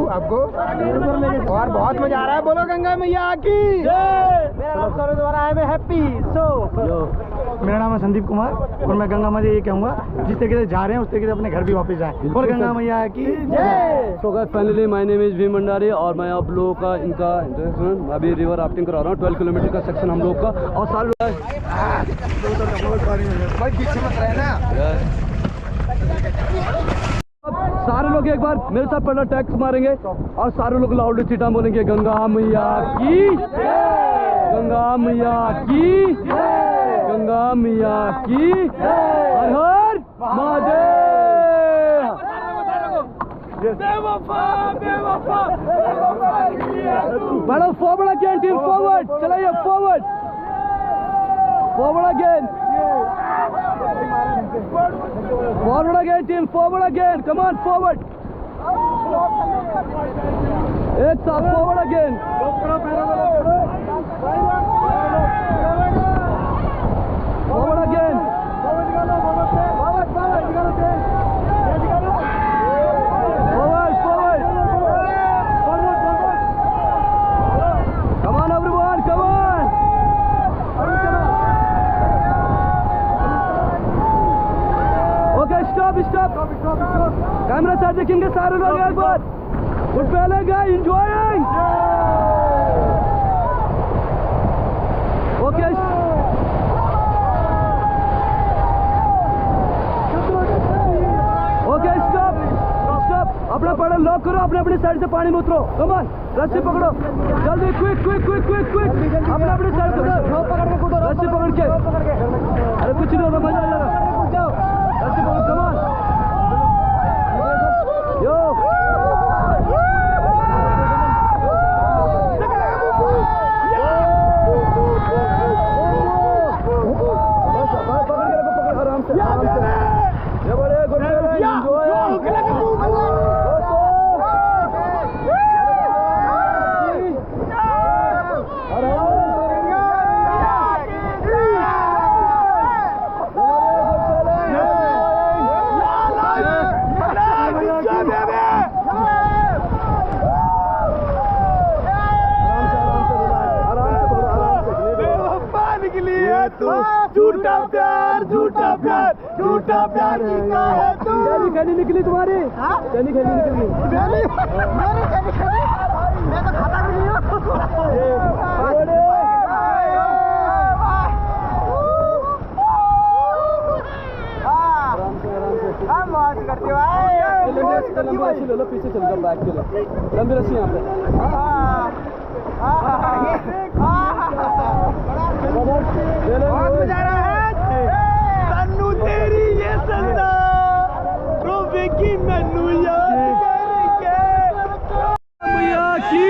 आपको और बहुत मजा आ रहा है। बोलो गंगा मैया की। मेरा नाम सौरभ द्वारा है, मैं हैप्पी मेरा नाम है संदीप कुमार और मैं गंगा मैया ये कहूँगा जिस तरीके से जा रहे हैं उस तरीके से अपने घर भी वापस जाएं। और गंगा मैया की जय। So guys finally my name is Bhim Bhandari और मैं आप लोगों का इनका इंटरेक्शन अभी रिवर राफ्टिंग करा रहा हूँ। 12 किलोमीटर का सेक्शन हम लोग का और साल पीछे मत रहना। सारे लोग एक बार मेरे साथ पहले टैक्स मारेंगे और सारे लोग लाउडली चिटा बोलेंगे गंगा मैया की, गंगा मैया की, गंगा मैया की, हर हर Mahadev. Madam forward again team, forward चलाइए, forward forward again, forward again team, forward again, come on forward, एक साथ forward again, forward again, forward, come on everyone, come on. Stop. Camera साथ देखेंगे सारे लोग एक बार। गुड पहले गाइस एंजॉयिंग। Okay stop. अपना पैडल लॉक करो, अपनी साइड से पानी में उतरो। कम ऑन, रस्सी पकड़ो जल्दी, क्विक। अपनी साइड से रस्सी पकड़ के। अरे कुछ नहीं होगा, मजा आ जाएगा। रस्सी पकड़ो, कम ऑन। यो आराम से ये बड़े गुड झूठा प्यार किया है तू। खैनी निकली तुम्हारी? खैनी निकली। मैं तो खाता भी नहीं हूँ। मौज करती हो। लो पीछे चल जाओ, बैक के लिए लंबी रस्सी यहाँ पे। बहुत मजा आ रहा है। तन्नू तेरी ये संदा रोवेगी मैनू याद करके। मैया की,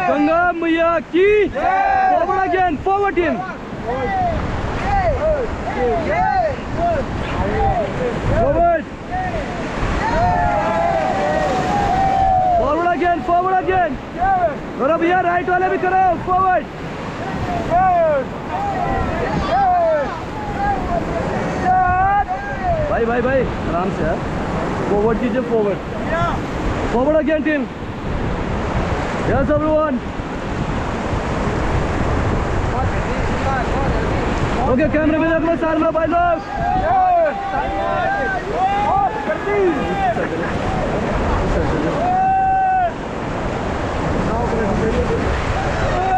गंगा मैया की। Forward again, forward team. Forward again. और भैया राइट वाले भी करो, फॉरवर्ड। भाई आराम से यार, फॉरवर्ड कीजिए, forward again team. Yes everyone. Okay कैमरे में अपना सार में भाई लोग।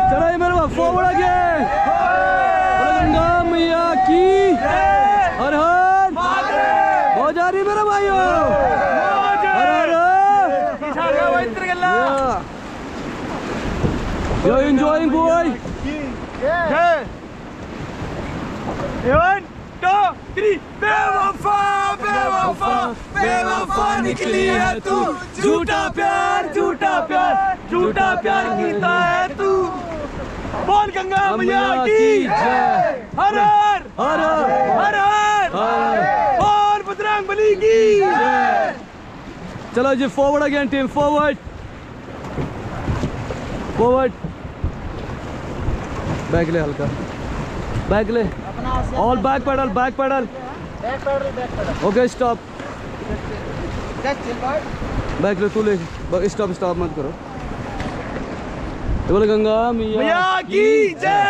चलो ये मेरे पास फॉरवर्ड अगेन। गंगा मैया की, हर हर हो जा रही मेरा भाइयों। You're enjoying boy. 1 2 3 बेवफा निकली है तू। झूठा प्यार कीता है तू। बोल गंगा मैया की जय। हर हर और बजरंगबली की जय। चलो जी forward again team, forward. Back ले हल्का, बैक ले, all back paddle. Okay stop. Back लो, तू ले, स्टॉप मत करो। ये बोले गंगा मैया की जय।